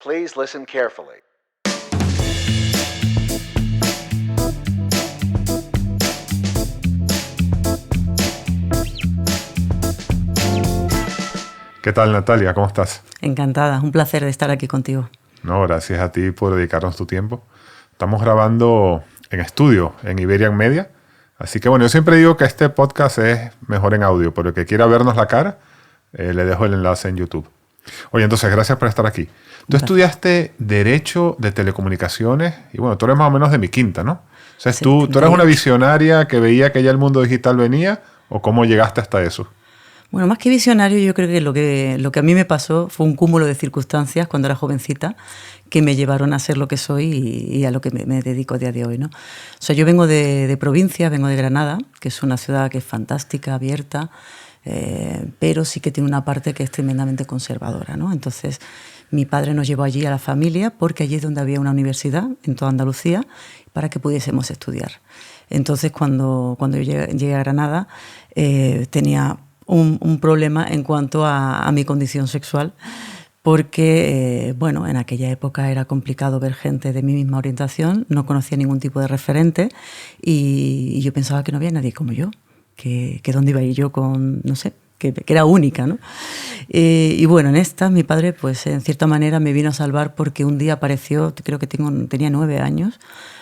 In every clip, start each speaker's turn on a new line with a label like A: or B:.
A: Please listen carefully.
B: ¿Qué tal, Natalia? ¿Cómo estás?
C: Encantada, un placer de estar aquí contigo.
B: No, gracias a ti por dedicarnos tu tiempo. Estamos grabando en estudio, en Iberian Media. Así que bueno, yo siempre digo que este podcast es mejor en audio, pero el que quiera vernos la cara, le dejo el enlace en YouTube. Oye, entonces, gracias por estar aquí. Tú estudiaste Derecho de Telecomunicaciones y bueno, tú eres más o menos de mi quinta, ¿no? O sea, ¿tú eres una visionaria que veía que ya el mundo digital venía o cómo llegaste hasta eso?
C: Bueno, más que visionario, yo creo que lo que a mí me pasó fue un cúmulo de circunstancias cuando era jovencita que me llevaron a ser lo que soy y a lo que me dedico a día de hoy, ¿no? O sea, yo vengo de provincia, vengo de Granada, que es una ciudad que es fantástica, abierta, pero sí que tiene una parte que es tremendamente conservadora, ¿no? Entonces, mi padre nos llevó allí a la familia porque allí es donde había una universidad en toda Andalucía para que pudiésemos estudiar. Entonces, cuando yo llegué a Granada, tenía un problema en cuanto a mi condición sexual, porque, bueno, en aquella época era complicado ver gente de mi misma orientación, no conocía ningún tipo de referente y yo pensaba que no había nadie como yo, que dónde iba a ir yo con, no sé, que era única, ¿no? Y bueno, en esta mi padre, pues en cierta manera me vino a salvar porque un día apareció, creo que tenía 9 años,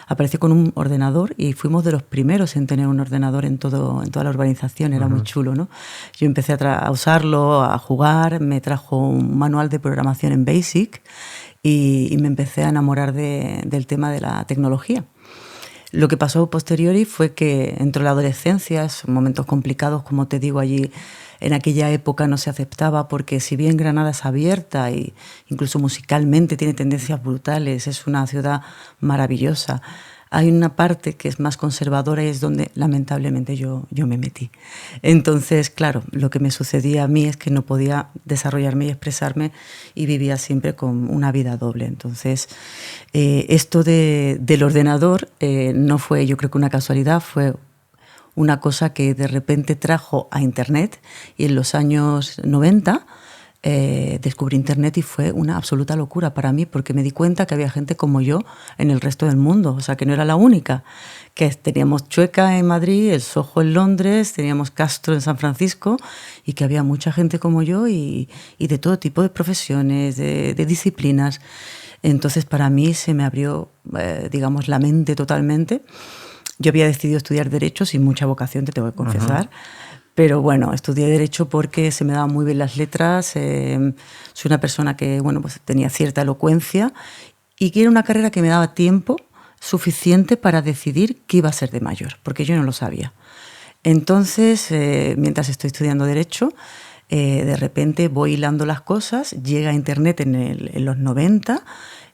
C: apareció con un ordenador y fuimos de los primeros en tener un ordenador en toda la urbanización, era muy chulo, ¿no? Yo empecé a usarlo, a jugar, me trajo un manual de programación en BASIC y me empecé a enamorar del tema de la tecnología. Lo que pasó posteriori fue que entró la adolescencia, son momentos complicados, como te digo, allí en aquella época no se aceptaba porque si bien Granada es abierta e incluso musicalmente tiene tendencias brutales, es una ciudad maravillosa, hay una parte que es más conservadora y es donde lamentablemente yo me metí. Entonces, claro, lo que me sucedía a mí es que no podía desarrollarme y expresarme y vivía siempre con una vida doble. Entonces, esto del ordenador no fue, yo creo que una casualidad, fue una cosa que de repente trajo a Internet y en los años 90 descubrí Internet y fue una absoluta locura para mí porque me di cuenta que había gente como yo en el resto del mundo, o sea que no era la única, que teníamos Chueca en Madrid, el Soho en Londres, teníamos Castro en San Francisco y que había mucha gente como yo y de todo tipo de profesiones, de disciplinas. Entonces para mí se me abrió, digamos, la mente totalmente. Yo había decidido estudiar Derecho sin mucha vocación, te tengo que confesar. Pero bueno, estudié Derecho porque se me daban muy bien las letras. Soy una persona que, bueno, pues tenía cierta elocuencia y que era una carrera que me daba tiempo suficiente para decidir qué iba a ser de mayor, porque yo no lo sabía. Entonces, mientras estoy estudiando Derecho, de repente voy hilando las cosas, llega a Internet en los 90,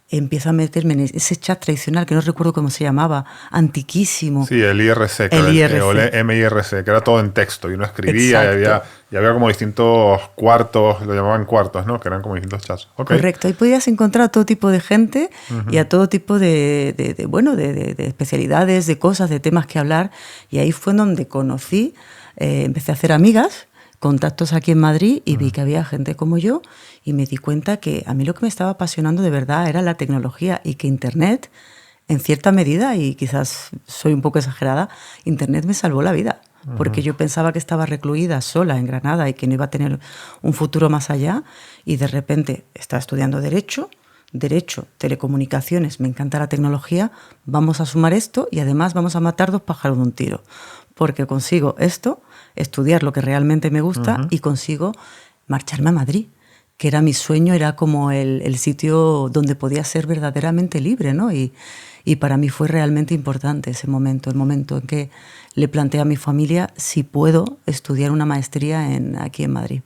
C: empiezo a meterme en ese chat tradicional, que no recuerdo cómo se llamaba, antiquísimo.
B: Sí, el IRC, o el MIRC, que era todo en texto, y uno escribía y había como distintos cuartos, lo llamaban cuartos, ¿no? Que eran como distintos chats. Okay.
C: Correcto, ahí podías encontrar a todo tipo de gente y a todo tipo de especialidades, de cosas, de temas que hablar, y ahí fue donde conocí, empecé a hacer amigas, contactos aquí en Madrid y vi que había gente como yo y me di cuenta que a mí lo que me estaba apasionando de verdad era la tecnología y que Internet, en cierta medida, y quizás soy un poco exagerada, Internet me salvó la vida. Porque yo pensaba que estaba recluida sola en Granada y que no iba a tener un futuro más allá y de repente estaba estudiando Derecho, telecomunicaciones, me encanta la tecnología, vamos a sumar esto y además vamos a matar 2 pájaros de un tiro. Porque consigo esto, estudiar lo que realmente me gusta y consigo marcharme a Madrid, que era mi sueño, era como el sitio donde podía ser verdaderamente libre, ¿no? Y para mí fue realmente importante ese momento, el momento en que le planteé a mi familia si puedo estudiar una maestría aquí en Madrid.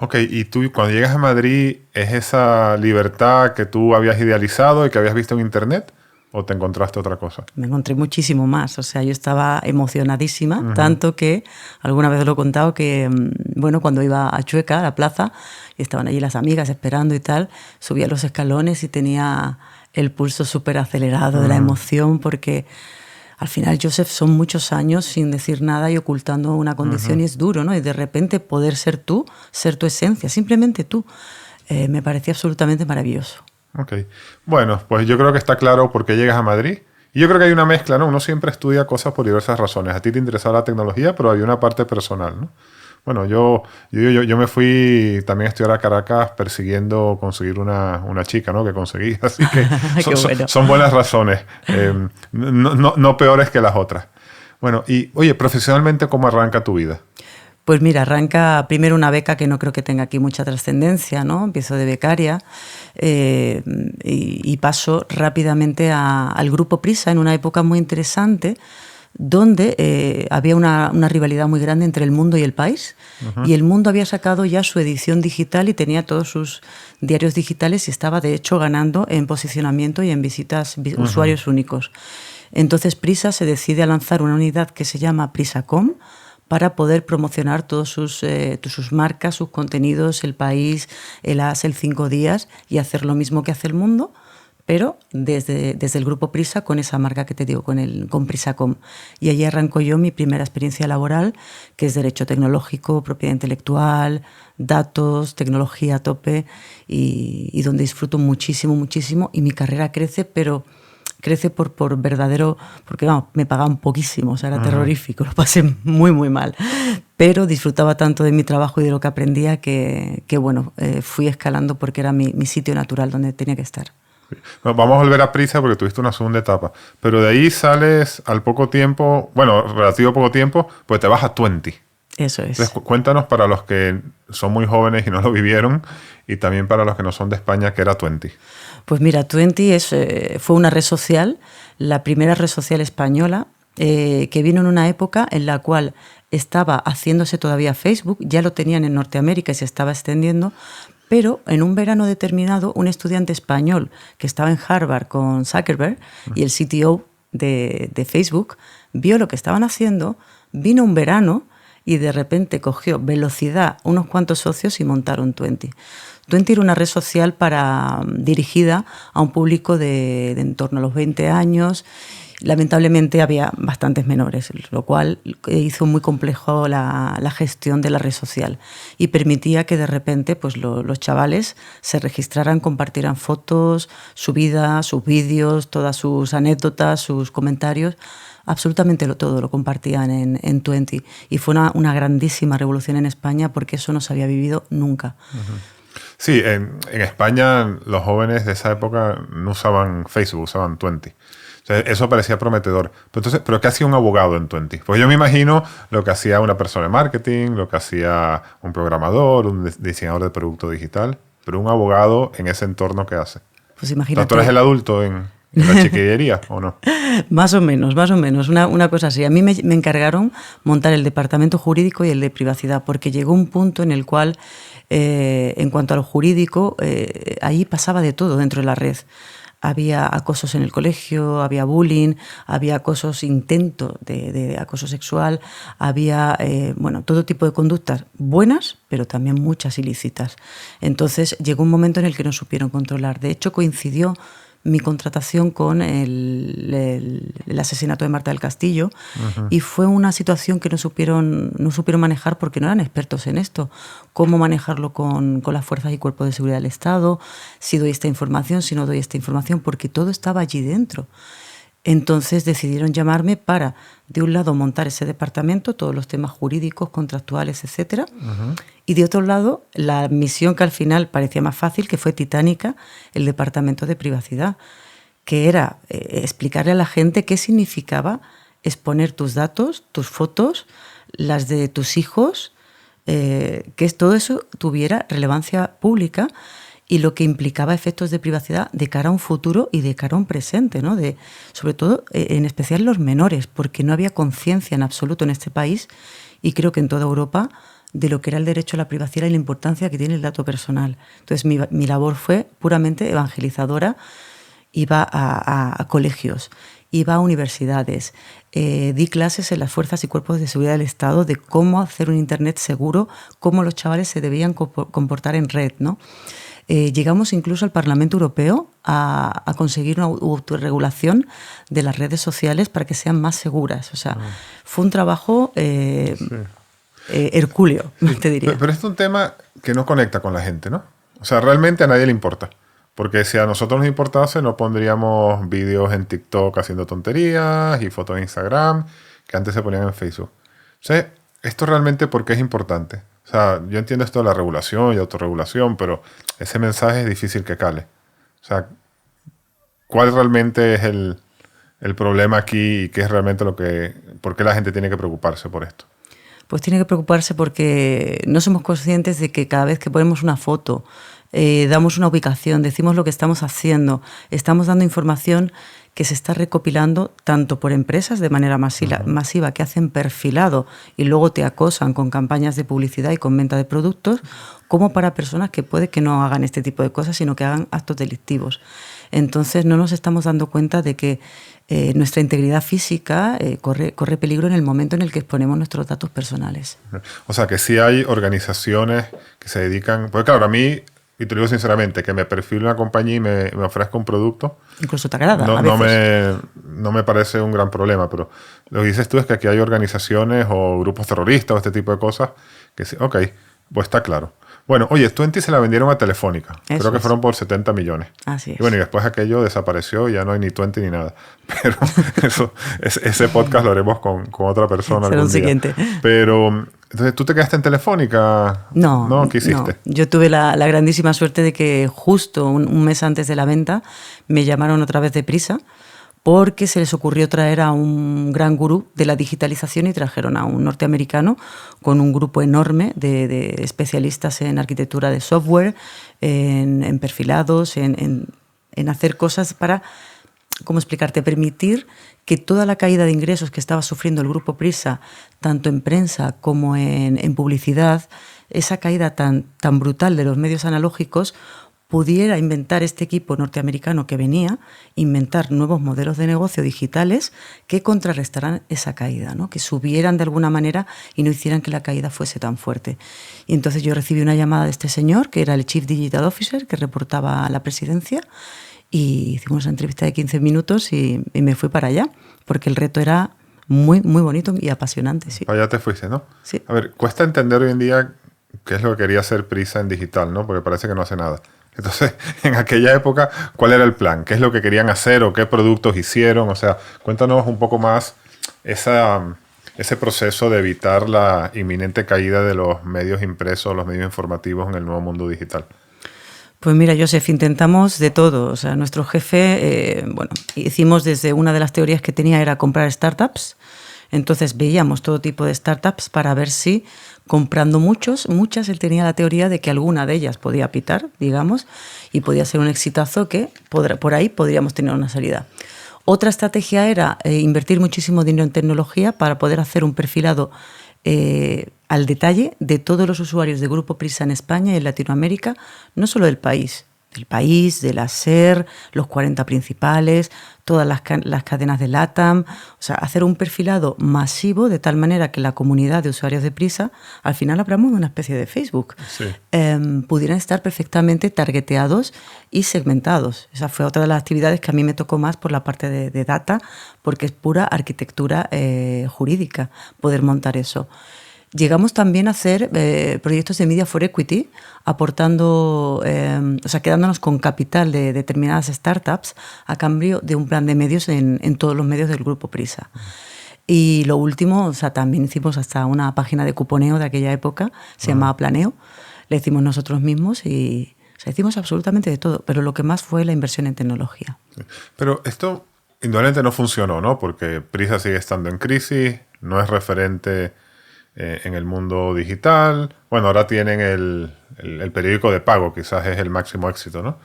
B: Ok, y tú cuando llegas a Madrid, ¿es esa libertad que tú habías idealizado y que habías visto en Internet? ¿O te encontraste otra cosa?
C: Me encontré muchísimo más. O sea, yo estaba emocionadísima, tanto que alguna vez lo he contado que, bueno, cuando iba a Chueca, a la plaza, y estaban allí las amigas esperando y tal, subía los escalones y tenía el pulso súper acelerado de la emoción porque al final, Joseph, son muchos años sin decir nada y ocultando una condición y es duro, ¿no? Y de repente poder ser tú, ser tu esencia, simplemente tú, me parecía absolutamente maravilloso.
B: Ok. Bueno, pues yo creo que está claro por qué llegas a Madrid. Y yo creo que hay una mezcla, ¿no? Uno siempre estudia cosas por diversas razones. A ti te interesaba la tecnología, pero había una parte personal, ¿no? Bueno, yo me fui también a estudiar a Caracas persiguiendo conseguir una chica, ¿no? Que conseguí. Así que
C: Bueno.
B: son buenas razones. No peores que las otras. Bueno, y oye, profesionalmente, ¿cómo arranca tu vida?
C: Pues mira, arranca primero una beca que no creo que tenga aquí mucha trascendencia, ¿no? Empiezo de becaria y paso rápidamente al Grupo Prisa en una época muy interesante donde había una rivalidad muy grande entre El Mundo y El País. Y El Mundo había sacado ya su edición digital y tenía todos sus diarios digitales y estaba de hecho ganando en posicionamiento y en visitas usuarios únicos. Entonces Prisa se decide a lanzar una unidad que se llama Prisacom, para poder promocionar todas sus marcas, sus contenidos, El País, el AS, el 5 Días, y hacer lo mismo que hace El Mundo, pero desde el Grupo Prisa con esa marca que te digo, con Prisacom. Y allí arranco yo mi primera experiencia laboral, que es Derecho Tecnológico, Propiedad Intelectual, Datos, Tecnología a tope, y donde disfruto muchísimo, muchísimo, y mi carrera crece, pero crece por verdadero, porque vamos, me pagaban poquísimo, o sea, era terrorífico, lo pasé muy, muy mal. Pero disfrutaba tanto de mi trabajo y de lo que aprendía que bueno, fui escalando porque era mi sitio natural donde tenía que estar.
B: Bueno, vamos a volver a Prisa porque tuviste una segunda etapa. Pero de ahí sales al poco tiempo, bueno, relativo poco tiempo, pues te vas a Tuenti.
C: Eso es.
B: Entonces, cuéntanos para los que son muy jóvenes y no lo vivieron, y también para los que no son de España, ¿qué era Tuenti?
C: Pues mira, Tuenti fue una red social, la primera red social española, que vino en una época en la cual estaba haciéndose todavía Facebook, ya lo tenían en Norteamérica y se estaba extendiendo, pero en un verano determinado un estudiante español que estaba en Harvard con Zuckerberg y el CTO de Facebook vio lo que estaban haciendo, vino un verano y de repente cogió velocidad unos cuantos socios y montaron Tuenti. Tuenti era una red social dirigida a un público de en torno a los 20 años. Lamentablemente había bastantes menores, lo cual hizo muy complejo la gestión de la red social y permitía que de repente pues, los chavales se registraran, compartieran fotos, su vida, sus vídeos, todas sus anécdotas, sus comentarios. Absolutamente todo lo compartían en Tuenti. Y fue una grandísima revolución en España porque eso no se había vivido nunca.
B: Sí, en España los jóvenes de esa época no usaban Facebook, usaban Tuenti. O sea, eso parecía prometedor. ¿Pero qué hacía un abogado en Tuenti? Pues yo me imagino lo que hacía una persona de marketing, lo que hacía un programador, un diseñador de producto digital. Pero un abogado en ese entorno, ¿qué hace?
C: Pues imagínate.
B: ¿Tú eres el adulto en la chiquillería o no?
C: Más o menos. Una cosa así. A mí me encargaron montar el departamento jurídico y el de privacidad, porque llegó un punto en el cual, en cuanto a lo jurídico, ahí pasaba de todo dentro de la red. Había acosos en el colegio, había bullying, había acosos, intento de acoso sexual, había todo tipo de conductas buenas, pero también muchas ilícitas. Entonces llegó un momento en el que no supieron controlar. De hecho, coincidió mi contratación con el asesinato de Marta del Castillo, y fue una situación que no supieron manejar porque no eran expertos en esto. Cómo manejarlo con las fuerzas y cuerpos de seguridad del Estado, si doy esta información, si no doy esta información, porque todo estaba allí dentro. Entonces decidieron llamarme para, de un lado, montar ese departamento, todos los temas jurídicos, contractuales, etcétera, y de otro lado, la misión que al final parecía más fácil, que fue titánica, el departamento de privacidad, que era explicarle a la gente qué significaba exponer tus datos, tus fotos, las de tus hijos, que todo eso tuviera relevancia pública y lo que implicaba efectos de privacidad de cara a un futuro y de cara a un presente, ¿no? Sobre todo, en especial los menores, porque no había conciencia en absoluto en este país, y creo que en toda Europa, de lo que era el derecho a la privacidad y la importancia que tiene el dato personal. Entonces mi labor fue puramente evangelizadora. Iba a colegios, iba a universidades, di clases en las fuerzas y cuerpos de seguridad del Estado de cómo hacer un Internet seguro, cómo los chavales se debían comportar en red, ¿no? Llegamos incluso al Parlamento Europeo a conseguir una autorregulación de las redes sociales para que sean más seguras. O sea, fue un trabajo hercúleo, te diría.
B: Pero es un tema que no conecta con la gente, ¿no? O sea, realmente a nadie le importa. Porque si a nosotros nos importase, no pondríamos vídeos en TikTok haciendo tonterías y fotos en Instagram, que antes se ponían en Facebook. O sea, esto realmente, ¿por qué es importante? O sea, yo entiendo esto de la regulación y autorregulación, pero ese mensaje es difícil que cale. O sea, ¿cuál realmente es el problema aquí y qué es realmente por qué la gente tiene que preocuparse por esto?
C: Pues tiene que preocuparse porque no somos conscientes de que cada vez que ponemos una foto, damos una ubicación, decimos lo que estamos haciendo, estamos dando información que se está recopilando tanto por empresas de manera masiva que hacen perfilado y luego te acosan con campañas de publicidad y con venta de productos, como para personas que puede que no hagan este tipo de cosas, sino que hagan actos delictivos. Entonces no nos estamos dando cuenta de que nuestra integridad física corre peligro en el momento en el que exponemos nuestros datos personales.
B: O sea, que sí hay organizaciones que se dedican... Porque claro, a mí, y te lo digo sinceramente, que me perfile una compañía y me ofrezca un producto...
C: Incluso te agrada,
B: no,
C: a veces.
B: no me parece un gran problema, pero lo que dices tú es que aquí hay organizaciones o grupos terroristas o este tipo de cosas que sí, ok, pues está claro. Bueno, oye, Twenty se la vendieron a Telefónica.
C: Eso
B: Creo que
C: es.
B: fueron por 70 millones.
C: Así es.
B: Y bueno, y después aquello desapareció, ya no hay ni Twenty ni nada. Pero ese podcast lo haremos con otra persona
C: Será
B: algún
C: un
B: día.
C: siguiente.
B: Pero, entonces, ¿tú te quedaste en Telefónica?
C: No,
B: ¿Qué hiciste?
C: no. Yo tuve la grandísima suerte de que justo un mes antes de la venta me llamaron otra vez de Prisa porque se les ocurrió traer a un gran gurú de la digitalización y trajeron a un norteamericano con un grupo enorme de especialistas en arquitectura de software, en perfilados, en hacer cosas para, ¿cómo explicarte?, permitir que toda la caída de ingresos que estaba sufriendo el grupo Prisa, tanto en prensa como en publicidad, esa caída tan brutal de los medios analógicos, pudiera inventar este equipo norteamericano que venía, inventar nuevos modelos de negocio digitales que contrarrestaran esa caída, ¿no? Que subieran de alguna manera y no hicieran que la caída fuese tan fuerte. Y entonces yo recibí una llamada de este señor, que era el Chief Digital Officer, que reportaba a la presidencia, y hicimos una entrevista de 15 minutos y me fui para allá, porque el reto era muy, muy bonito y apasionante. Sí.
B: Para allá te fuiste, ¿no?
C: Sí.
B: A ver, cuesta entender hoy en día qué es lo que quería hacer Prisa en digital, ¿no? Porque parece que no hace nada. Entonces, en aquella época, ¿cuál era el plan? ¿Qué es lo que querían hacer o qué productos hicieron? O sea, cuéntanos un poco más ese proceso de evitar la inminente caída de los medios impresos, los medios informativos en el nuevo mundo digital.
C: Pues mira, Joseph, intentamos de todo. O sea, nuestro jefe, hicimos desde una de las teorías que tenía era comprar startups. Entonces veíamos todo tipo de startups para ver si comprando muchas, él tenía la teoría de que alguna de ellas podía pitar, digamos, y podía ser un exitazo que por ahí podríamos tener una salida. Otra estrategia era invertir muchísimo dinero en tecnología para poder hacer un perfilado al detalle de todos los usuarios de Grupo Prisa en España y en Latinoamérica, no solo del país, de la SER, los 40 principales, todas las cadenas de LATAM, o sea, hacer un perfilado masivo de tal manera que la comunidad de usuarios de Prisa, al final hablamos de una especie de Facebook,
B: sí,
C: pudieran estar perfectamente targeteados y segmentados. Esa fue otra de las actividades que a mí me tocó más por la parte de data, porque es pura arquitectura jurídica poder montar eso. Llegamos también a hacer proyectos de Media for Equity, aportando, quedándonos con capital de determinadas startups a cambio de un plan de medios en todos los medios del Grupo Prisa. Y lo último, también hicimos hasta una página de cuponeo de aquella época, se llamaba Planeo, la hicimos nosotros mismos y hicimos absolutamente de todo, pero lo que más fue la inversión en tecnología.
B: Sí. Pero esto indudablemente no funcionó, ¿no? Porque Prisa sigue estando en crisis, no es referente en el mundo digital. Bueno, ahora tienen el periódico de pago, quizás es el máximo éxito, ¿no?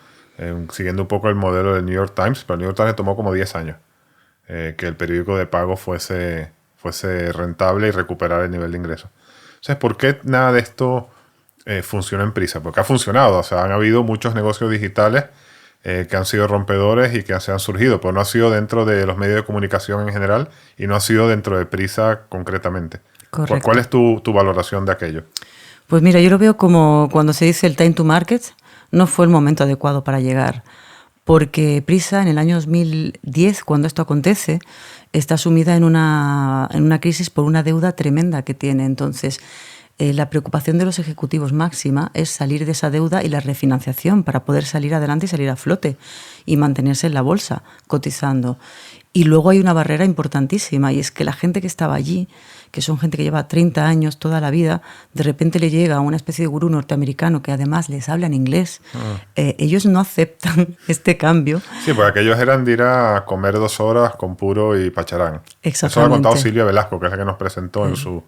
B: Siguiendo un poco el modelo del New York Times, pero el New York Times le tomó como 10 años que el periódico de pago fuese rentable y recuperar el nivel de ingresos. Entonces, ¿por qué nada de esto funciona en Prisa? Porque ha funcionado, o sea, han habido muchos negocios digitales que han sido rompedores y que se han surgido, pero no ha sido dentro de los medios de comunicación en general y no ha sido dentro de Prisa concretamente.
C: Correcto.
B: ¿Cuál es tu valoración de aquello?
C: Pues mira, yo lo veo como cuando se dice el time to market, no fue el momento adecuado para llegar, porque Prisa en el año 2010, cuando esto acontece, está sumida en una crisis por una deuda tremenda que tiene. Entonces, la preocupación de los ejecutivos máxima es salir de esa deuda y la refinanciación para poder salir adelante y salir a flote y mantenerse en la bolsa, cotizando. Y luego hay una barrera importantísima, y es que la gente que estaba allí, que son gente que lleva 30 años, toda la vida, de repente le llega una especie de gurú norteamericano que además les habla en inglés. Ellos no aceptan este cambio.
B: Sí, porque aquellos eran de ir a comer 2 horas con puro y pacharán.
C: Exactamente.
B: Eso lo ha contado Silvia Velasco, que es la que nos presentó en su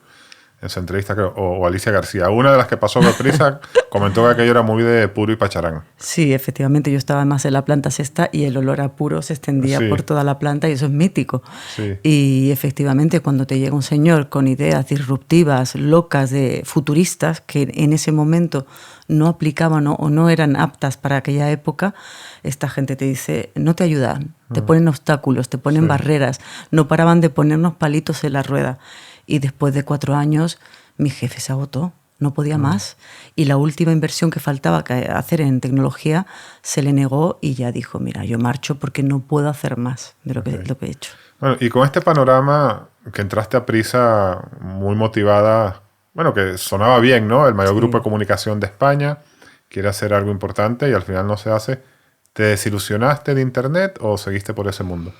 B: entrevista, creo, o Alicia García. Una de las que pasó por prisa comentó que aquello era muy de puro y pacharán.
C: Sí, efectivamente, yo estaba más en la planta sexta y el olor a puro se extendía por toda la planta, y eso es mítico.
B: Sí.
C: Y efectivamente, cuando te llega un señor con ideas disruptivas, locas, futuristas, que en ese momento no aplicaban o no eran aptas para aquella época, esta gente te dice, no te ayudan, te ponen obstáculos, te ponen barreras, no paraban de ponernos palitos en la rueda. Y después de 4 años, mi jefe se agotó, no podía más. Y la última inversión que faltaba hacer en tecnología se le negó, y ya dijo, mira, yo marcho porque no puedo hacer más de lo que he hecho.
B: Bueno, y con este panorama que entraste a Prisa muy motivada, bueno, que sonaba bien, ¿no? El mayor grupo de comunicación de España, quiere hacer algo importante y al final no se hace. ¿Te desilusionaste de Internet o seguiste por ese mundo?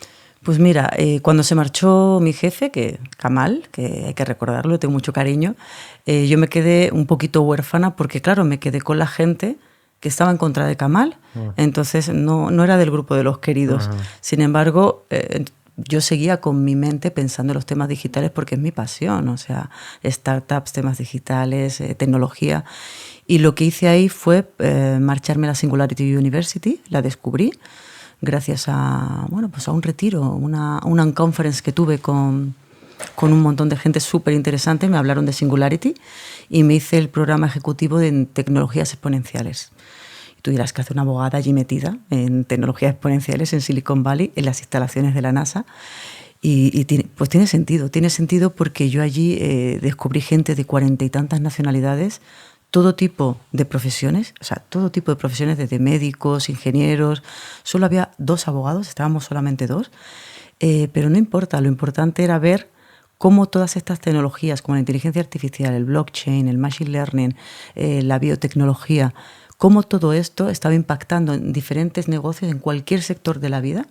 C: Pues mira, cuando se marchó mi jefe, Kamal, que hay que recordarlo, tengo mucho cariño, yo me quedé un poquito huérfana porque, claro, me quedé con la gente que estaba en contra de Kamal, entonces no era del grupo de los queridos. Sin embargo, yo seguía con mi mente pensando en los temas digitales porque es mi pasión, o sea, startups, temas digitales, tecnología. Y lo que hice ahí fue marcharme a la Singularity University, la descubrí, gracias a un retiro, una conference que tuve con un montón de gente súper interesante. Me hablaron de Singularity y me hice el programa ejecutivo de tecnologías exponenciales. Y tú dirás, ¿qué hace una abogada allí metida en tecnologías exponenciales en Silicon Valley, en las instalaciones de la NASA? Y pues tiene sentido porque yo allí descubrí gente de 40 y tantas nacionalidades, todo tipo de profesiones, desde médicos, ingenieros. Solo había 2 abogados, estábamos solamente 2, pero no importa, lo importante era ver cómo todas estas tecnologías, como la inteligencia artificial, el blockchain, el machine learning, la biotecnología, cómo todo esto estaba impactando en diferentes negocios, en cualquier sector de la vida,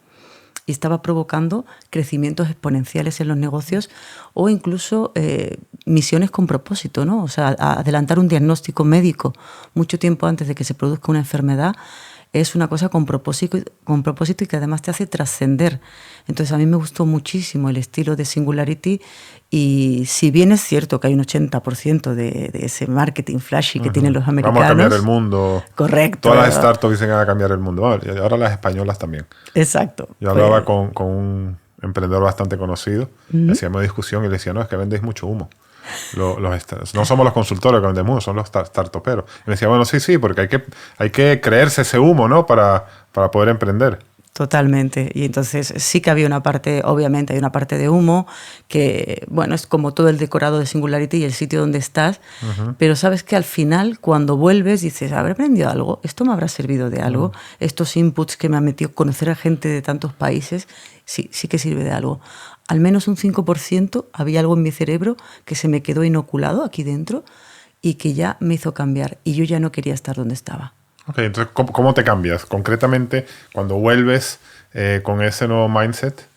C: y estaba provocando crecimientos exponenciales en los negocios, o incluso misiones con propósito, ¿no? O sea, adelantar un diagnóstico médico mucho tiempo antes de que se produzca una enfermedad es una cosa con propósito y que además te hace trascender. Entonces a mí me gustó muchísimo el estilo de Singularity, y si bien es cierto que hay un 80% de ese marketing flashy que tienen los americanos...
B: Vamos a cambiar el mundo.
C: Correcto.
B: Todas las startups dicen que van a cambiar el mundo. Y ahora las españolas también.
C: Exacto.
B: Yo hablaba con un emprendedor bastante conocido, hacíamos discusión y le decía, no, es que vendéis mucho humo. No somos los consultores que vendemos humo, son los startuperos. Y me decía, bueno, sí, porque hay que creerse ese humo, ¿no? Para poder emprender.
C: Totalmente. Y entonces sí que había una parte, obviamente hay una parte de humo, que bueno, es como todo el decorado de Singularity y el sitio donde estás, pero sabes que al final cuando vuelves dices, ¿habré aprendido algo? ¿Esto me habrá servido de algo? Estos inputs que me han metido, conocer a gente de tantos países, sí que sirve de algo. Al menos un 5% había algo en mi cerebro que se me quedó inoculado aquí dentro y que ya me hizo cambiar, y yo ya no quería estar donde estaba.
B: Ok, entonces, ¿cómo te cambias? Concretamente, cuando vuelves con ese nuevo mindset,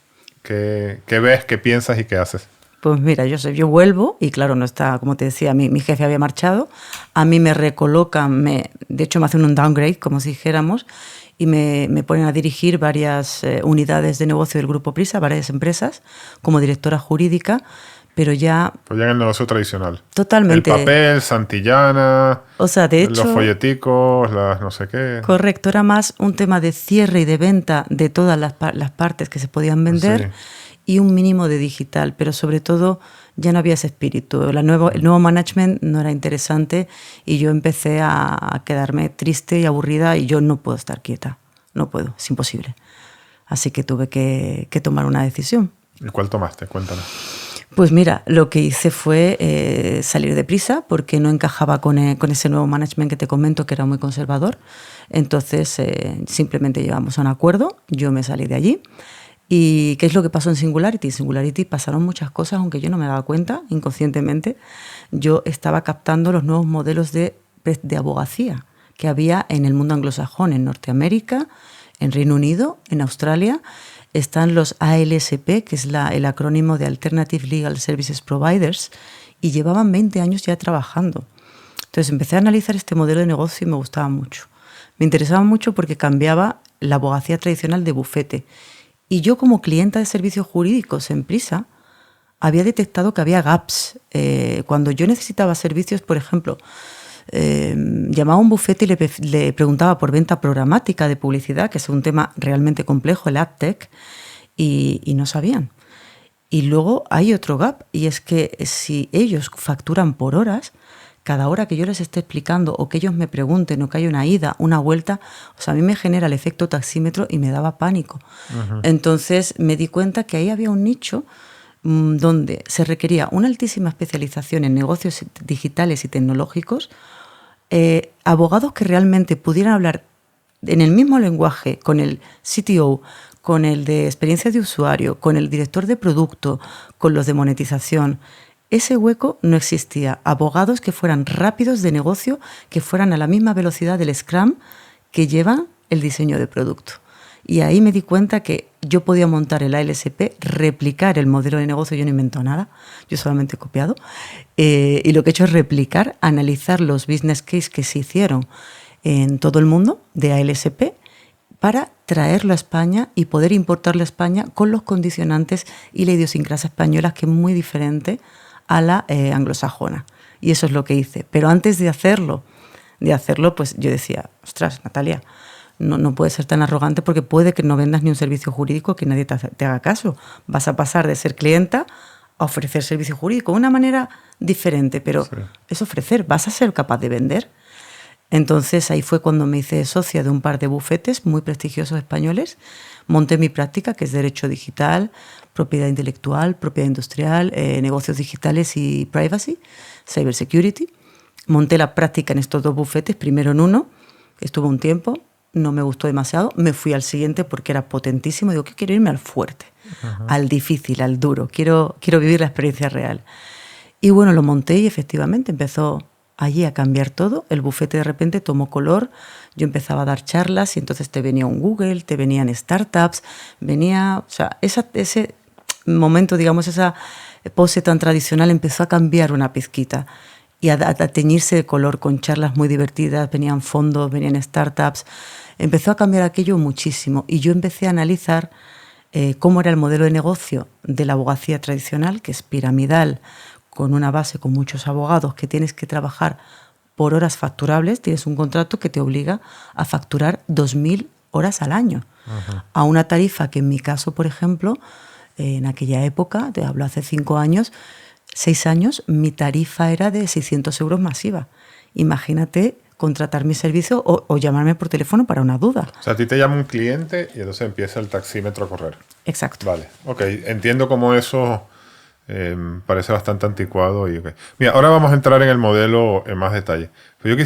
B: ¿qué ves, qué piensas y qué haces?
C: Pues mira, yo vuelvo y claro, no está, como te decía, mi jefe había marchado, a mí me recolocan, de hecho me hacen un downgrade, como si dijéramos, y me ponen a dirigir varias unidades de negocio del Grupo Prisa, varias empresas, como directora jurídica, pero ya...
B: Pues ya en el negocio tradicional.
C: Totalmente.
B: El papel, Santillana,
C: o sea, de hecho,
B: los folleticos, las no sé qué.
C: Correcto, era más un tema de cierre y de venta de todas las partes que se podían vender, y un mínimo de digital, pero sobre todo ya no había ese espíritu. El nuevo management no era interesante y yo empecé a quedarme triste y aburrida, y yo no puedo estar quieta, no puedo, es imposible. Así que tuve que tomar una decisión.
B: ¿Y cuál tomaste? Cuéntanos.
C: Pues mira, lo que hice fue salir de Prisa porque no encajaba con ese nuevo management que te comento, que era muy conservador. Entonces simplemente llegamos a un acuerdo, yo me salí de allí ¿Y qué es lo que pasó en Singularity? En Singularity pasaron muchas cosas, aunque yo no me daba cuenta, inconscientemente. Yo estaba captando los nuevos modelos de abogacía que había en el mundo anglosajón, en Norteamérica, en Reino Unido, en Australia. Están los ALSP, que es el acrónimo de Alternative Legal Services Providers, y llevaban 20 años ya trabajando. Entonces empecé a analizar este modelo de negocio y me gustaba mucho. Me interesaba mucho porque cambiaba la abogacía tradicional de bufete. Y yo, como clienta de servicios jurídicos en Prisa, había detectado que había gaps. Cuando yo necesitaba servicios, por ejemplo, llamaba a un bufete y le preguntaba por venta programática de publicidad, que es un tema realmente complejo, el AdTech, y no sabían. Y luego hay otro gap, y es que si ellos facturan por horas, cada hora que yo les esté explicando o que ellos me pregunten o que haya una ida, una vuelta, o sea, a mí me genera el efecto taxímetro y me daba pánico. Uh-huh. Entonces me di cuenta que ahí había un nicho donde se requería una altísima especialización en negocios digitales y tecnológicos, abogados que realmente pudieran hablar en el mismo lenguaje con el CTO, con el de experiencia de usuario, con el director de producto, con los de monetización. Ese hueco no existía. Abogados que fueran rápidos de negocio, que fueran a la misma velocidad del Scrum que lleva el diseño de producto. Y ahí me di cuenta que yo podía montar el ALSP, replicar el modelo de negocio. Yo no invento nada, yo solamente he copiado. Y lo que he hecho es replicar, analizar los business case que se hicieron en todo el mundo de ALSP para traerlo a España y poder importarlo a España con los condicionantes y la idiosincrasia española, que es muy diferente a la anglosajona. Y eso es lo que hice. Pero antes de hacerlo, pues yo decía, ostras, Natalia, no puedes ser tan arrogante, porque puede que no vendas ni un servicio jurídico, que nadie te haga caso. Vas a pasar de ser clienta a ofrecer servicio jurídico de una manera diferente, pero sí, es ofrecer, vas a ser capaz de vender. Entonces ahí fue cuando me hice socia de un par de bufetes muy prestigiosos españoles. Monté mi práctica, que es Derecho Digital, Propiedad Intelectual, Propiedad Industrial, Negocios Digitales y Privacy, Cybersecurity. Monté la práctica en estos dos bufetes, primero en uno, estuve un tiempo, no me gustó demasiado, me fui al siguiente porque era potentísimo. Digo, que quiero irme al fuerte, uh-huh, al difícil, al duro, quiero vivir la experiencia real. Y bueno, lo monté y efectivamente empezó allí a cambiar todo. El bufete de repente tomó color, yo empezaba a dar charlas y entonces te venía un Google, te venían startups, o sea, ese momento, digamos, esa pose tan tradicional empezó a cambiar una pizquita y a teñirse de color con charlas muy divertidas, venían fondos, venían startups, empezó a cambiar aquello muchísimo y yo empecé a analizar cómo era el modelo de negocio de la abogacía tradicional, que es piramidal, con una base con muchos abogados, que tienes que trabajar por horas facturables, tienes un contrato que te obliga a facturar 2.000 horas al año, uh-huh, a una tarifa que en mi caso, por ejemplo, en aquella época, te hablo hace 6 años, mi tarifa era de 600 euros masiva. Imagínate contratar mi servicio o llamarme por teléfono para una duda.
B: O sea, a ti te llama un cliente y entonces empieza el taxímetro a correr.
C: Exacto.
B: Vale, ok, entiendo cómo eso parece bastante anticuado. Y okay. Mira, ahora vamos a entrar en el modelo en más detalle. Pero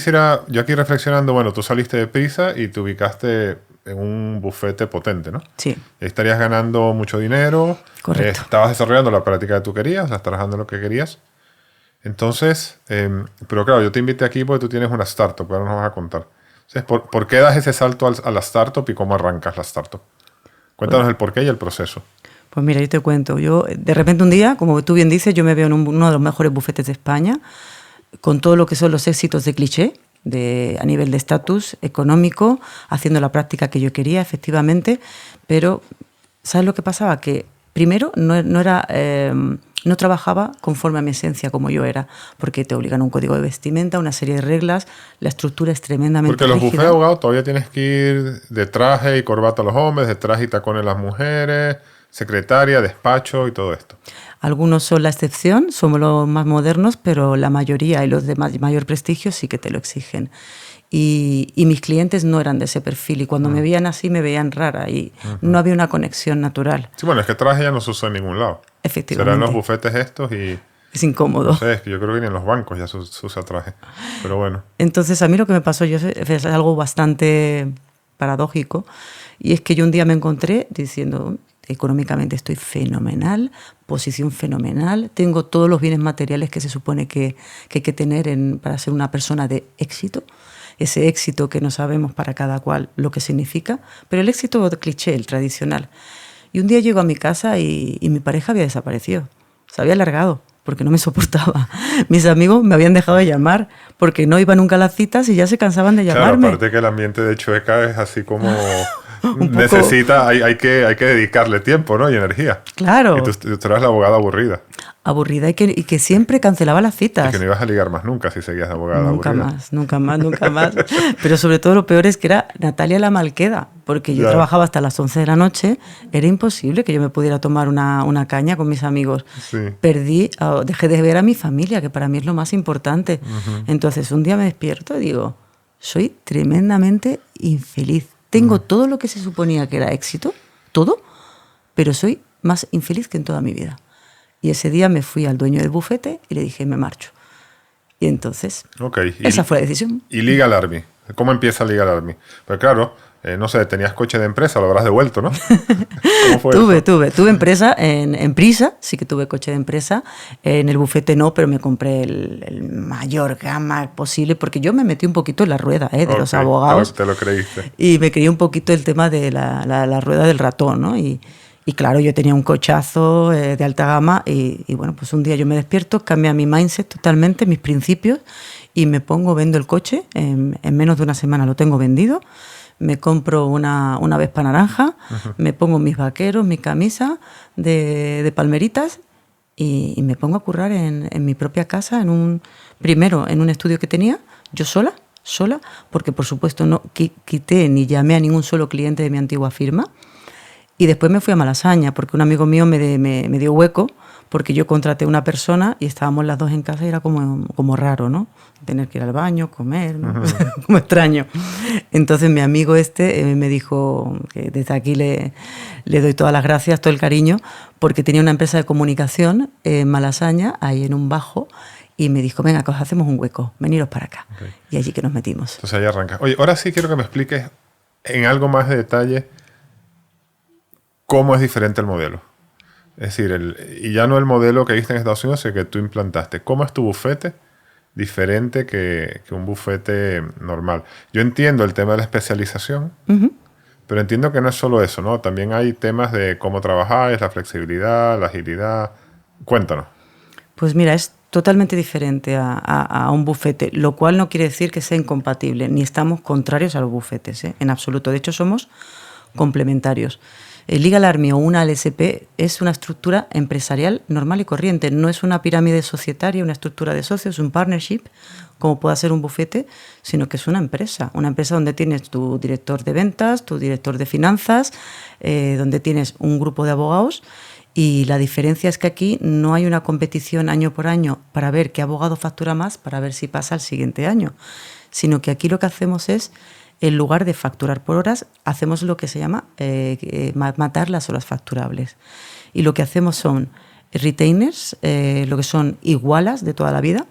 B: yo aquí reflexionando, bueno, tú saliste de Prisa y te ubicaste en un bufete potente, ¿no?
C: Sí.
B: Estarías ganando mucho dinero.
C: Correcto.
B: Estabas desarrollando la práctica que tú querías, estabas trabajando en lo que querías. Entonces, pero claro, yo te invité aquí porque tú tienes una startup, ahora nos vas a contar. Entonces, ¿por qué das ese salto a la startup y cómo arrancas la startup? Cuéntanos el porqué y el proceso.
C: Pues mira, yo te cuento. Yo, de repente un día, como tú bien dices, yo me veo en uno de los mejores bufetes de España, con todo lo que son los éxitos de Cliché, a nivel de estatus económico, haciendo la práctica que yo quería, efectivamente. Pero, ¿sabes lo que pasaba? Que primero no trabajaba conforme a mi esencia como yo era, porque te obligan a un código de vestimenta, una serie de reglas, la estructura es tremendamente
B: rígida. Porque los bufetes de abogados todavía tienes que ir de traje y corbata a los hombres, de traje y tacones a las mujeres, secretaria, despacho y todo esto.
C: Algunos son la excepción, somos los más modernos, pero la mayoría y los de mayor prestigio sí que te lo exigen. Y mis clientes no eran de ese perfil y cuando me veían así me veían rara y no había una conexión natural.
B: Sí, bueno, es que traje ya no se usa en ningún lado.
C: Efectivamente.
B: Serán los bufetes estos y...
C: Es incómodo.
B: No sé, es que yo creo que ni en los bancos ya se usa traje, pero bueno.
C: Entonces a mí lo que me pasó es algo bastante paradójico y es que yo un día me encontré diciendo, económicamente estoy fenomenal, posición fenomenal, tengo todos los bienes materiales que se supone que hay que tener para ser una persona de éxito. Ese éxito que no sabemos para cada cual lo que significa, pero el éxito cliché, el tradicional. Y un día llego a mi casa y mi pareja había desaparecido, se había largado porque no me soportaba. Mis amigos me habían dejado de llamar porque no iban nunca a las citas y ya se cansaban de llamarme.
B: Claro, aparte que el ambiente de Chueca es así como... necesita, hay que dedicarle tiempo, ¿no? Y energía.
C: Claro.
B: Y tú eras la abogada aburrida.
C: Aburrida y que siempre cancelaba las citas.
B: Y que no ibas a ligar más nunca si seguías de abogada
C: nunca
B: aburrida.
C: Nunca más. Pero sobre todo lo peor es que era Natalia la Malqueda, porque yo trabajaba hasta las 11 de la noche, era imposible que yo me pudiera tomar una caña con mis amigos.
B: Sí.
C: Dejé de ver a mi familia, que para mí es lo más importante. Entonces un día me despierto y digo, soy tremendamente infeliz. Tengo todo lo que se suponía que era éxito, todo, pero soy más infeliz que en toda mi vida. Y ese día me fui al dueño del bufete y le dije, me marcho. Y entonces, esa fue la decisión.
B: ¿Y Legal Army? ¿Cómo empieza Legal Army? Pues claro, no sé, tenías coche de empresa, lo habrás devuelto, ¿no? ¿Cómo fue
C: Tuve empresa en Prisa, sí que tuve coche de empresa. En el bufete no, pero me compré el mayor gama posible, porque yo me metí un poquito en la rueda de los abogados.
B: Te lo creíste.
C: Y me creí un poquito el tema de la rueda del ratón, ¿no? Y claro, yo tenía un cochazo de alta gama y bueno, pues un día yo me despierto, cambia mi mindset totalmente, mis principios, y vendo el coche, en menos de una semana lo tengo vendido, me compro una Vespa naranja, me pongo mis vaqueros, mi camisa de palmeritas y me pongo a currar en mi propia casa, primero en un estudio que tenía, yo sola, porque por supuesto no quité ni llamé a ningún solo cliente de mi antigua firma. Y después me fui a Malasaña, porque un amigo mío me dio hueco, porque yo contraté a una persona y estábamos las dos en casa y era como raro, ¿no? Tener que ir al baño, comer, ¿no? Como extraño. Entonces mi amigo me dijo, que desde aquí le doy todas las gracias, todo el cariño, porque tenía una empresa de comunicación en Malasaña, ahí en un bajo, y me dijo, venga, que os hacemos un hueco, veniros para acá. Okay. Y allí que nos metimos.
B: Entonces ahí arranca. Oye, ahora sí quiero que me expliques en algo más de detalle cómo es diferente el modelo. Es decir, y ya no el modelo que viste en Estados Unidos, sino que tú implantaste. ¿Cómo es tu bufete diferente que un bufete normal? Yo entiendo el tema de la especialización, pero entiendo que no es solo eso, ¿no? También hay temas de cómo trabajáis, la flexibilidad, la agilidad. Cuéntanos.
C: Pues mira, es totalmente diferente a un bufete, lo cual no quiere decir que sea incompatible, ni estamos contrarios a los bufetes, en absoluto. De hecho, somos complementarios. El Legal Army o una LSP es una estructura empresarial normal y corriente, no es una pirámide societaria, una estructura de socios, un partnership, como pueda ser un bufete, sino que es una empresa donde tienes tu director de ventas, tu director de finanzas, donde tienes un grupo de abogados, y la diferencia es que aquí no hay una competición año por año para ver qué abogado factura más, para ver si pasa al siguiente año, sino que aquí lo que hacemos es, en lugar de facturar por horas, hacemos lo que se llama matar las horas facturables. Y lo que hacemos son retainers, lo que son igualas de toda la vida,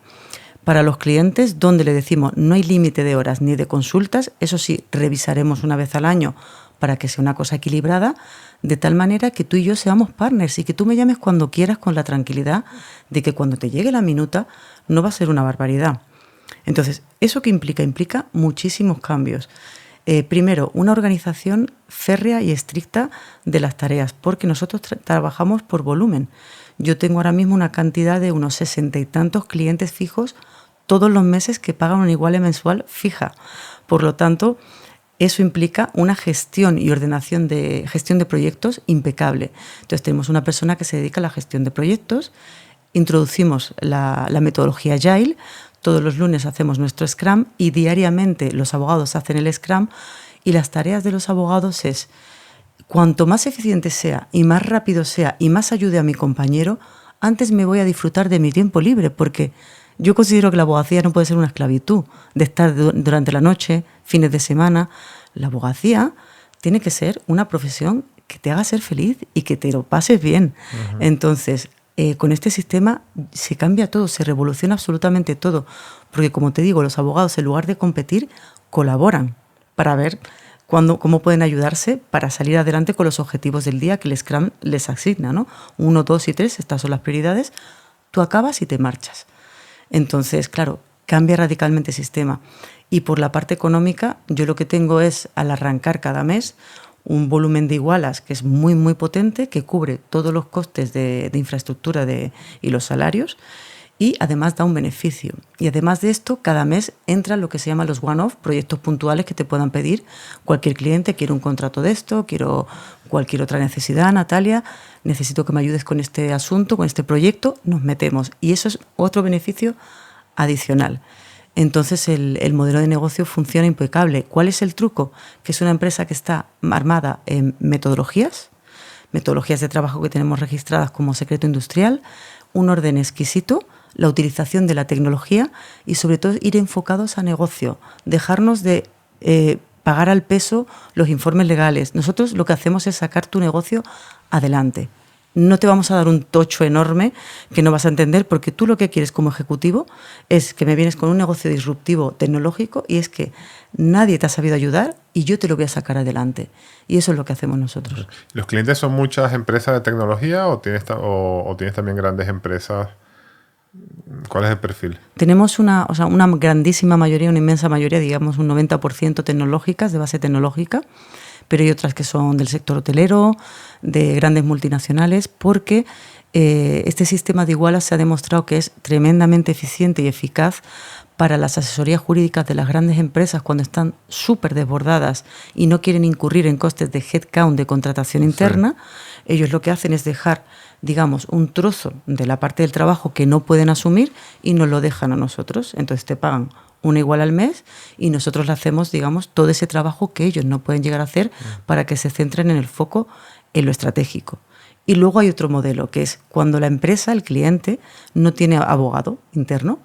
C: para los clientes, donde le decimos no hay límite de horas ni de consultas, eso sí, revisaremos una vez al año para que sea una cosa equilibrada, de tal manera que tú y yo seamos partners y que tú me llames cuando quieras con la tranquilidad de que cuando te llegue la minuta no va a ser una barbaridad. Entonces, ¿eso qué implica? Implica muchísimos cambios. Primero, una organización férrea y estricta de las tareas, porque nosotros trabajamos por volumen. Yo tengo ahora mismo una cantidad de unos 60 y tantos clientes fijos todos los meses que pagan una igual mensual fija. Por lo tanto, eso implica una gestión y ordenación gestión de proyectos impecable. Entonces, tenemos una persona que se dedica a la gestión de proyectos, introducimos la metodología Agile. Todos los lunes hacemos nuestro Scrum y diariamente los abogados hacen el Scrum, y las tareas de los abogados es, cuanto más eficiente sea y más rápido sea y más ayude a mi compañero, antes me voy a disfrutar de mi tiempo libre, porque yo considero que la abogacía no puede ser una esclavitud de estar durante la noche, fines de semana. La abogacía tiene que ser una profesión que te haga ser feliz y que te lo pases bien. Entonces, con este sistema se cambia todo, se revoluciona absolutamente todo, porque como te digo, los abogados en lugar de competir colaboran para ver cómo pueden ayudarse para salir adelante con los objetivos del día que el Scrum les asigna, ¿no? 1, 2 y 3, estas son las prioridades. Tú acabas y te marchas. Entonces, claro, cambia radicalmente el sistema. Y por la parte económica, yo lo que tengo es, al arrancar cada mes, un volumen de igualas que es muy, muy potente, que cubre todos los costes de infraestructura y los salarios, y además da un beneficio. Y además de esto, cada mes entran lo que se llama los one-off, proyectos puntuales que te puedan pedir cualquier cliente. Quiero un contrato de esto, quiero cualquier otra necesidad, Natalia, necesito que me ayudes con este asunto, con este proyecto, nos metemos. Y eso es otro beneficio adicional. Entonces el modelo de negocio funciona impecable. ¿Cuál es el truco? Que es una empresa que está armada en metodologías de trabajo que tenemos registradas como secreto industrial, un orden exquisito, la utilización de la tecnología y sobre todo ir enfocados a negocio, dejarnos de pagar al peso los informes legales. Nosotros lo que hacemos es sacar tu negocio adelante. No te vamos a dar un tocho enorme que no vas a entender, porque tú lo que quieres como ejecutivo es que me vienes con un negocio disruptivo tecnológico y es que nadie te ha sabido ayudar y yo te lo voy a sacar adelante. Y eso es lo que hacemos nosotros.
B: ¿Los clientes son muchas empresas de tecnología o tienes también grandes empresas? ¿Cuál es el perfil?
C: Tenemos una grandísima mayoría, una inmensa mayoría, digamos un 90% tecnológicas, de base tecnológica, pero hay otras que son del sector hotelero, de grandes multinacionales, porque este sistema de igualas se ha demostrado que es tremendamente eficiente y eficaz para las asesorías jurídicas de las grandes empresas cuando están súper desbordadas y no quieren incurrir en costes de headcount, de contratación interna. Sí. Ellos lo que hacen es dejar, digamos, un trozo de la parte del trabajo que no pueden asumir y nos lo dejan a nosotros. Entonces te pagan una igual al mes y nosotros le hacemos, digamos, todo ese trabajo que ellos no pueden llegar a hacer para que se centren en el foco, en lo estratégico. Y luego hay otro modelo, que es cuando la empresa, el cliente, no tiene abogado interno,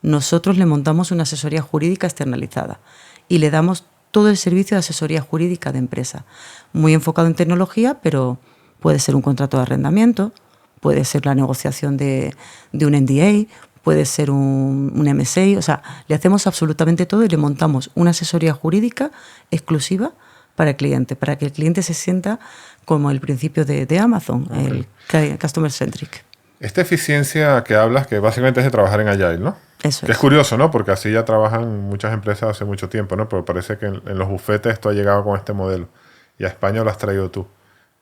C: nosotros le montamos una asesoría jurídica externalizada y le damos todo el servicio de asesoría jurídica de empresa, muy enfocado en tecnología, pero puede ser un contrato de arrendamiento, puede ser la negociación de un NDA, puede ser un MSA, o sea, le hacemos absolutamente todo y le montamos una asesoría jurídica exclusiva para el cliente, para que el cliente se sienta como el principio de Amazon, okay. El Customer Centric.
B: Esta eficiencia que hablas, que básicamente es de trabajar en Agile, ¿no?
C: Eso
B: que es curioso, ¿no? Porque así ya trabajan muchas empresas hace mucho tiempo, ¿no? Pero parece que en los bufetes esto ha llegado con este modelo y a España lo has traído tú.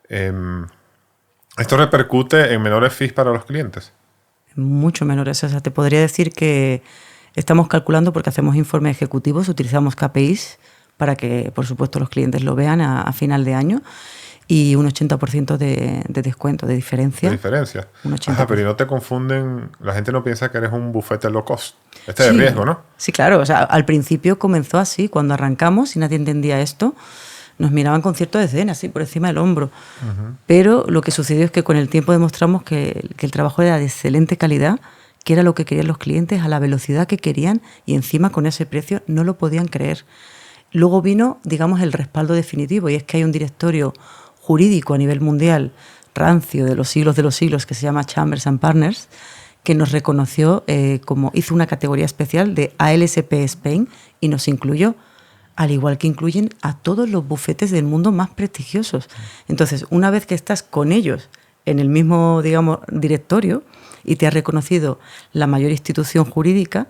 B: ¿Esto repercute en menores fees para los clientes?
C: Mucho menores. O sea, te podría decir que estamos calculando, porque hacemos informes ejecutivos, utilizamos KPIs para que, por supuesto, los clientes lo vean a final de año, y un 80% de descuento, de diferencia.
B: ¿De diferencia? Ajá, pero ¿y no te confunden? La gente no piensa que eres un bufete low cost. Este es de riesgo, ¿no?
C: Sí, claro. O sea, al principio comenzó así. Cuando arrancamos y nadie entendía esto, nos miraban con cierto desdén, así por encima del hombro. Uh-huh. Pero lo que sucedió es que con el tiempo demostramos que el trabajo era de excelente calidad, que era lo que querían los clientes, a la velocidad que querían, y encima con ese precio no lo podían creer. Luego vino, digamos, el respaldo definitivo, y es que hay un directorio jurídico a nivel mundial, rancio, de los siglos, que se llama Chambers and Partners, que nos reconoció como hizo una categoría especial de ALSP Spain y nos incluyó, al igual que incluyen a todos los bufetes del mundo más prestigiosos. Entonces, una vez que estás con ellos en el mismo, digamos, directorio y te ha reconocido la mayor institución jurídica,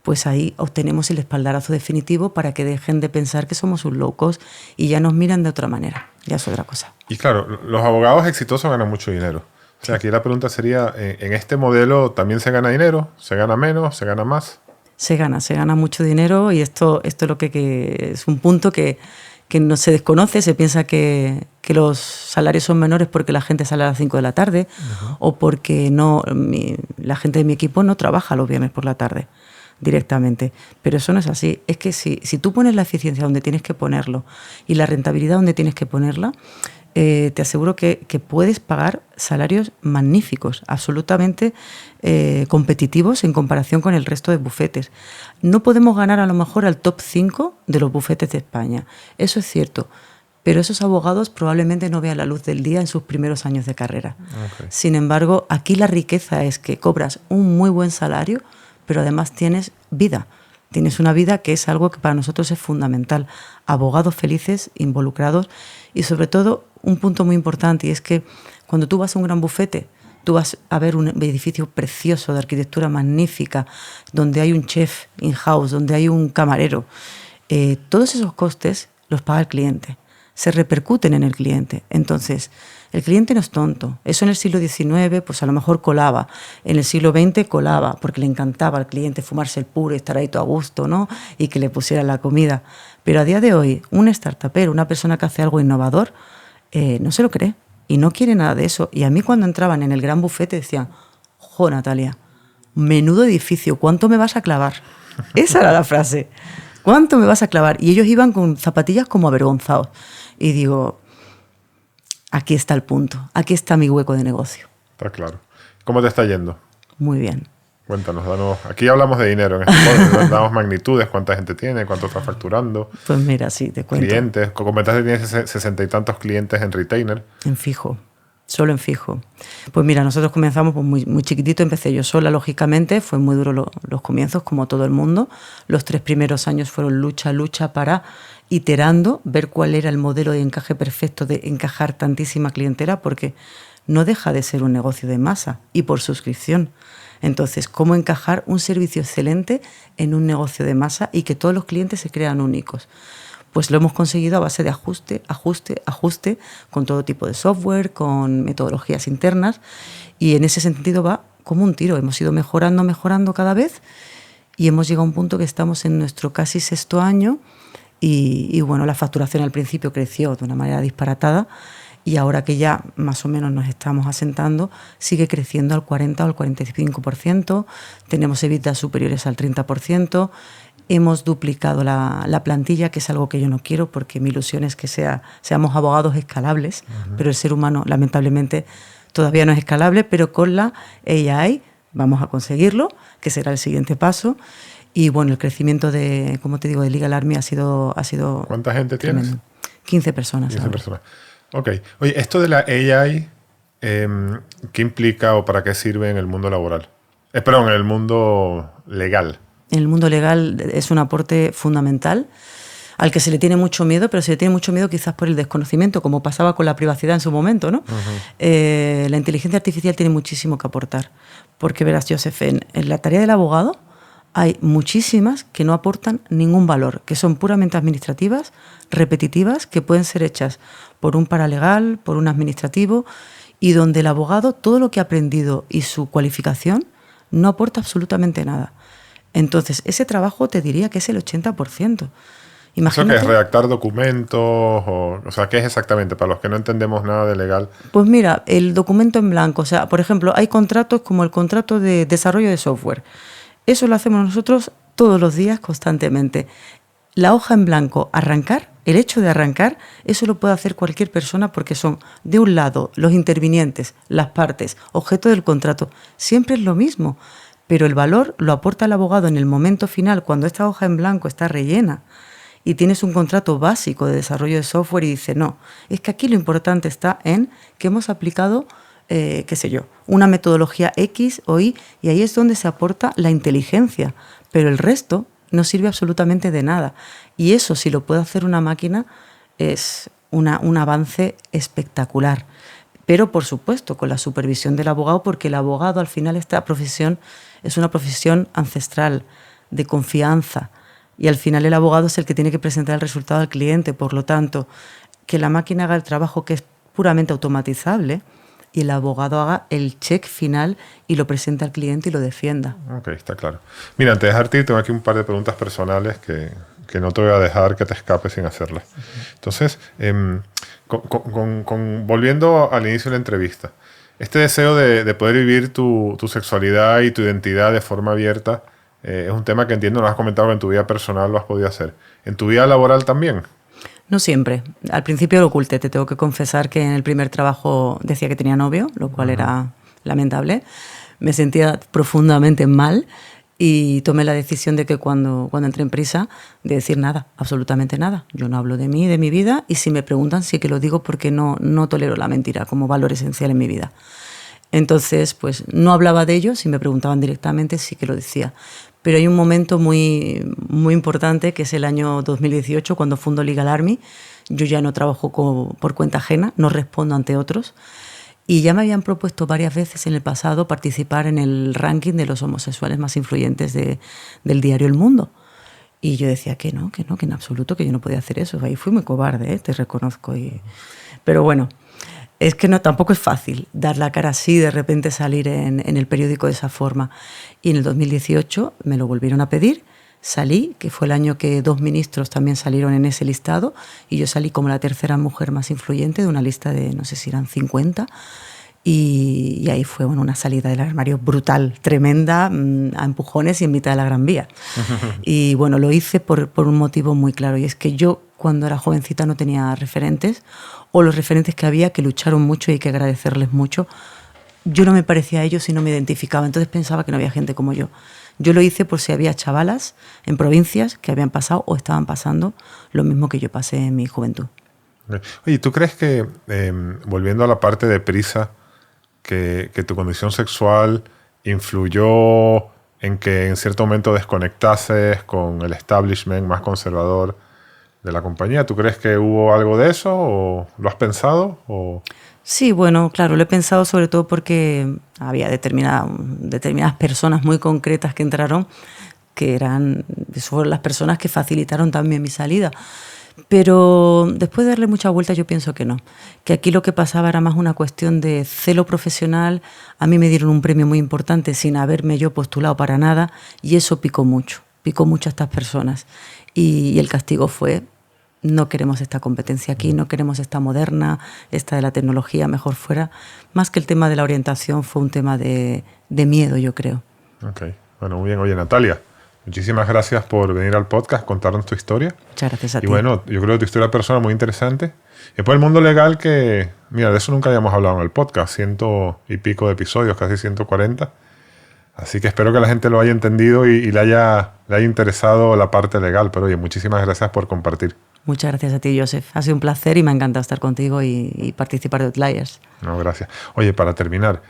C: pues ahí obtenemos el espaldarazo definitivo para que dejen de pensar que somos un low cost y ya nos miran de otra manera. Ya es otra cosa.
B: Y claro, los abogados exitosos ganan mucho dinero. O sea, aquí la pregunta sería, ¿en este modelo también se gana dinero? ¿Se gana menos? ¿Se gana más?
C: Se gana mucho dinero, y esto es lo que es un punto que no se desconoce. Se piensa que los salarios son menores porque la gente sale a las 5 de la tarde, uh-huh, o porque la gente de mi equipo no trabaja los viernes por la tarde directamente. Pero eso no es así. Es que si tú pones la eficiencia donde tienes que ponerlo y la rentabilidad donde tienes que ponerla, te aseguro que puedes pagar salarios magníficos, absolutamente competitivos en comparación con el resto de bufetes. No podemos ganar a lo mejor al top 5 de los bufetes de España, eso es cierto, pero esos abogados probablemente no vean la luz del día en sus primeros años de carrera. Okay. Sin embargo, aquí la riqueza es que cobras un muy buen salario, pero además tienes vida. Tienes una vida que es algo que para nosotros es fundamental. Abogados felices, involucrados y sobre todo un punto muy importante, y es que cuando tú vas a un gran bufete, tú vas a ver un edificio precioso de arquitectura magnífica, donde hay un chef in-house, donde hay un camarero. Todos esos costes los paga el cliente, se repercuten en el cliente. Entonces, el cliente no es tonto. Eso en el siglo XIX, pues a lo mejor colaba. En el siglo XX colaba, porque le encantaba al cliente fumarse el puro y estar ahí todo a gusto, ¿no? Y que le pusieran la comida. Pero a día de hoy, un startupero, una persona que hace algo innovador, no se lo cree y no quiere nada de eso. Y a mí cuando entraban en el gran bufete decían, jo, Natalia, menudo edificio, ¿cuánto me vas a clavar? Esa era la frase. ¿Cuánto me vas a clavar? Y ellos iban con zapatillas como avergonzados. Y digo, aquí está el punto, aquí está mi hueco de negocio.
B: Está claro. ¿Cómo te está yendo?
C: Muy bien.
B: Cuéntanos, danos. Aquí hablamos de dinero en este podcast, damos magnitudes, cuánta gente tiene, cuánto está facturando.
C: Pues mira, sí, te cuento.
B: Clientes, comentaste que tienes 60 y tantos clientes en retainer.
C: En fijo, solo en fijo. Pues mira, nosotros comenzamos pues muy chiquitito, empecé yo sola, lógicamente, fue muy duro los comienzos, como todo el mundo. Los 3 primeros años fueron lucha para iterando, ver cuál era el modelo de encaje perfecto de encajar tantísima clientela, porque no deja de ser un negocio de masa y por suscripción. Entonces, ¿cómo encajar un servicio excelente en un negocio de masa y que todos los clientes se crean únicos? Pues lo hemos conseguido a base de ajuste, con todo tipo de software, con metodologías internas, y en ese sentido va como un tiro. Hemos ido mejorando cada vez y hemos llegado a un punto que estamos en nuestro casi 6º año y bueno, la facturación al principio creció de una manera disparatada y ahora que ya más o menos nos estamos asentando, sigue creciendo al 40 o al 45%, tenemos EBITDA superiores al 30%, hemos duplicado la plantilla, que es algo que yo no quiero, porque mi ilusión es que seamos abogados escalables, pero el ser humano lamentablemente todavía no es escalable, pero con la AI vamos a conseguirlo, que será el siguiente paso. Y bueno, el crecimiento de, como te digo, de Legal Army ha sido
B: ¿Cuánta gente
C: tremendo.
B: tienes?
C: 15 personas.
B: 15 personas. Ok. Oye, esto de la AI, ¿qué implica o para qué sirve en el mundo laboral? Perdón, en el mundo legal.
C: En el mundo legal es un aporte fundamental al que se le tiene mucho miedo, pero se le tiene mucho miedo quizás por el desconocimiento, como pasaba con la privacidad en su momento, ¿no? La inteligencia artificial tiene muchísimo que aportar, porque verás, Joseph, en la tarea del abogado hay muchísimas que no aportan ningún valor, que son puramente administrativas, repetitivas, que pueden ser hechas por un paralegal, por un administrativo, y donde el abogado, todo lo que ha aprendido y su cualificación, no aporta absolutamente nada. Entonces, ese trabajo te diría que es el 80%. Imagínate,
B: ¿Eso qué es? ¿Redactar documentos? O sea, ¿qué es exactamente? Para los que no entendemos nada de legal.
C: Pues mira, el documento en blanco. O sea, por ejemplo, hay contratos como el contrato de desarrollo de software. Eso lo hacemos nosotros todos los días, constantemente. La hoja en blanco, arrancar, el hecho de arrancar, eso lo puede hacer cualquier persona porque son, de un lado, los intervinientes, las partes, objeto del contrato. Siempre es lo mismo, pero el valor lo aporta el abogado en el momento final, cuando esta hoja en blanco está rellena y tienes un contrato básico de desarrollo de software y dice, no, es que aquí lo importante está en que hemos aplicado qué sé yo, una metodología X o Y, y ahí es donde se aporta la inteligencia, pero el resto no sirve absolutamente de nada. Y eso, si lo puede hacer una máquina, es un avance espectacular. Pero, por supuesto, con la supervisión del abogado, porque el abogado, al final, esta profesión es una profesión ancestral, de confianza, y al final el abogado es el que tiene que presentar el resultado al cliente. Por lo tanto, que la máquina haga el trabajo que es puramente automatizable, y el abogado haga el check final y lo presente al cliente y lo defienda.
B: Ok, está claro. Mira, antes de dejarte ir, tengo aquí un par de preguntas personales que no te voy a dejar que te escapes sin hacerlas. Entonces, volviendo al inicio de la entrevista, este deseo de poder vivir tu sexualidad y tu identidad de forma abierta es un tema que entiendo, nos has comentado que en tu vida personal lo has podido hacer. ¿En tu vida laboral también?
C: No siempre. Al principio lo oculté. Te tengo que confesar que en el primer trabajo decía que tenía novio, lo cual era lamentable. Me sentía profundamente mal y tomé la decisión de que cuando entré en Prisa, de decir nada, absolutamente nada. Yo no hablo de mí, de mi vida, y si me preguntan, sí que lo digo porque no tolero la mentira como valor esencial en mi vida. Entonces, pues no hablaba de ello, si me preguntaban directamente sí que lo decía. Pero hay un momento muy, muy importante, que es el año 2018, cuando fundo Legal Army. Yo ya no trabajo por cuenta ajena, no respondo ante otros. Y ya me habían propuesto varias veces en el pasado participar en el ranking de los homosexuales más influyentes del diario El Mundo. Y yo decía que no, que en absoluto, que yo no podía hacer eso. Ahí fui muy cobarde, te reconozco. Pero bueno, es que no, tampoco es fácil dar la cara así, de repente salir en el periódico de esa forma. Y en el 2018 me lo volvieron a pedir. Salí, que fue el año que 2 ministros también salieron en ese listado, y yo salí como la tercera mujer más influyente de una lista de, no sé si eran 50, y ahí fue una salida del armario brutal, tremenda, a empujones y en mitad de la Gran Vía. Y bueno, lo hice por un motivo muy claro, y es que yo cuando era jovencita no tenía referentes, o los referentes que había, que lucharon mucho y hay que agradecerles mucho, yo no me parecía a ellos y no me identificaba, entonces pensaba que no había gente como yo. Yo lo hice por si había chavalas en provincias que habían pasado o estaban pasando lo mismo que yo pasé en mi juventud.
B: Oye, ¿tú crees que, volviendo a la parte de Prisa, que tu condición sexual influyó en que en cierto momento desconectases con el establishment más conservador de la compañía? ¿Tú crees que hubo algo de eso o lo has pensado? O...
C: Sí, bueno, claro, lo he pensado sobre todo porque había determinadas personas muy concretas que entraron, fueron las personas que facilitaron también mi salida. Pero después de darle mucha vuelta yo pienso que no, que aquí lo que pasaba era más una cuestión de celo profesional. A mí me dieron un premio muy importante sin haberme yo postulado para nada, y eso picó mucho a estas personas. Y el castigo fue: no queremos esta competencia aquí, no queremos esta moderna, esta de la tecnología, mejor fuera. Más que el tema de la orientación, fue un tema de miedo, yo creo.
B: Ok, bueno, muy bien. Oye, Natalia, muchísimas gracias por venir al podcast, contarnos tu historia.
C: Muchas gracias a ti.
B: Y bueno, yo creo que tu historia personal es muy interesante. Y después el mundo legal, que, mira, de eso nunca habíamos hablado en el podcast, 100 y pico de episodios, casi 140. Así que espero que la gente lo haya entendido y le haya interesado la parte legal. Pero oye, muchísimas gracias por compartir.
C: Muchas gracias a ti, Joseph. Ha sido un placer y me ha encantado estar contigo y participar de Outliers.
B: No, gracias. Oye, para terminar,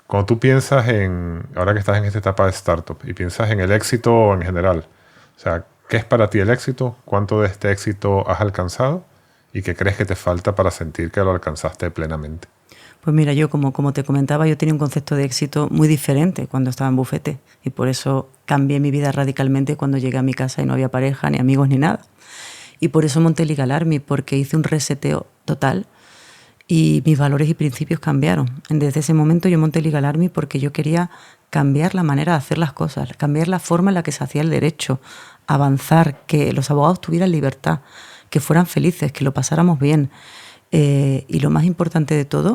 B: cuando tú piensas ahora que estás en esta etapa de startup y piensas en el éxito en general, o sea, ¿qué es para ti el éxito? ¿Cuánto de este éxito has alcanzado? ¿Y qué crees que te falta para sentir que lo alcanzaste plenamente?
C: Pues mira, yo como te comentaba, yo tenía un concepto de éxito muy diferente cuando estaba en bufete, y por eso cambié mi vida radicalmente cuando llegué a mi casa y no había pareja, ni amigos, ni nada. Y por eso monté Legal Army, porque hice un reseteo total y mis valores y principios cambiaron. Desde ese momento yo monté Legal Army porque yo quería cambiar la manera de hacer las cosas, cambiar la forma en la que se hacía el derecho, avanzar, que los abogados tuvieran libertad, que fueran felices, que lo pasáramos bien. Y lo más importante de todo,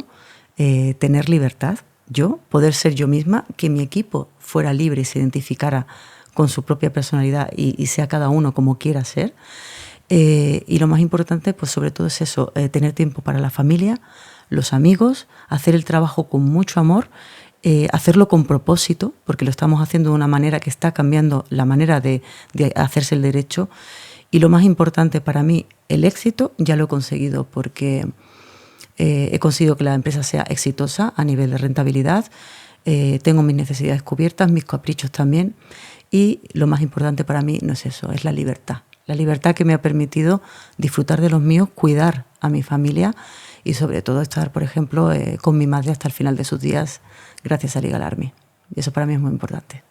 C: tener libertad. Yo, poder ser yo misma, que mi equipo fuera libre y se identificara con su propia personalidad y sea cada uno como quiera ser. Y lo más importante, pues sobre todo es eso, tener tiempo para la familia, los amigos, hacer el trabajo con mucho amor, hacerlo con propósito, porque lo estamos haciendo de una manera que está cambiando la manera de hacerse el derecho. Y lo más importante para mí, el éxito, ya lo he conseguido, porque he conseguido que la empresa sea exitosa a nivel de rentabilidad, tengo mis necesidades cubiertas, mis caprichos también, y lo más importante para mí no es eso, es la libertad. La libertad que me ha permitido disfrutar de los míos, cuidar a mi familia y sobre todo estar, por ejemplo, con mi madre hasta el final de sus días gracias a Legal Army. Y eso para mí es muy importante.